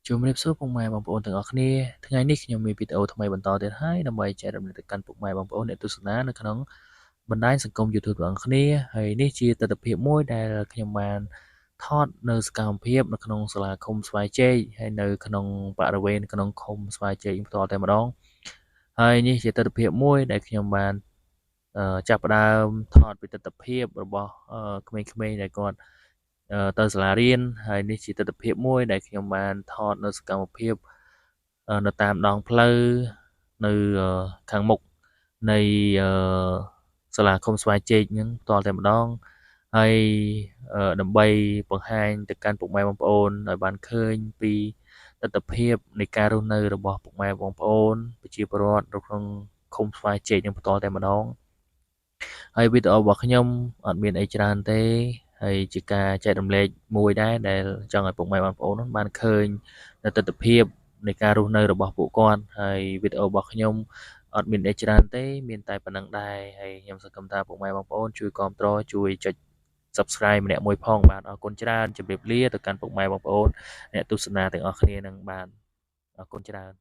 ជំរាបសួរពុកម៉ែបងប្អូនទាំងអស់គ្នាថ្ងៃនេះខ្ញុំមានវីដេអូថ្មីបន្តទៀតហើយដើម្បីចែករំលែកទៅកាន់ពុកម៉ែបងប្អូនអ្នកទស្សនានៅក្នុងបណ្ដាញសង្គម YouTube ទាំងអស់គ្នាហើយនេះជាទស្សនវិជ្ជាមួយដែលខ្ញុំបានថតនៅសកម្មភាពនៅក្នុងសាលាឃុំស្វាយជ័យហើយនៅក្នុងបរិវេណក្នុងឃុំស្វាយជ័យផ្ទាល់តែម្ដងហើយនេះជាទស្សនវិជ្ជាមួយដែលខ្ញុំបានចាប់ផ្ដើមថតពីទស្សនវិជ្ជារបស់ក្មេងៗដែលគាត់ទៅសាលារៀនហើយនេះជាទស្សនវិជ្ជាមួយដែលខ្ញុំបានថតនៅសកម្មភាពនៅតាមដងផ្លូវនៅខាងមុខនៃសាលាឃុំស្វាយជ័យហ្នឹងផ្ទាល់តែម្ដងហើយដើម្បីបង្ហាញទៅកាន់ពុកម៉ែបងប្អូនឲ្យបានឃើញពីទស្សនវិជ្ជានៃការរស់នៅរបស់ពុកម៉ែបងប្អូនប្រជាពលរដ្ឋនៅក្នុងឃុំស្វាយជ័យនឹងផ្ទាល់តែម្ដងហើយវីដេអូរបស់ខ្ញុំអត់មានអីច្រើនទេហើយជាការចែករំលែកមួយដែរដែលចង់ឲ្យពុកម៉ែបងប្អូនបានឃើញនៅទស្សនវិជ្ជានៃការរស់នៅរបស់ពួកគាត់ហើយវីដេអូរបស់ខ្ញុំអត់មានអីច្រើនទេមានតែប៉ុណ្្នឹងដែរហើយខ្ញុំសង្ឃឹមថាពុកម៉ែបងប្អូនជួយគាំទ្រជួយចុច Subscribe ម្នាក់មួយផងបាទអរគុណច្រើនជម្រាបលាទៅកាន់ពុកម៉ែបងប្អូនអ្នកទស្សនាទាំងអស់គ្នានឹងបានអរគុណច្រើន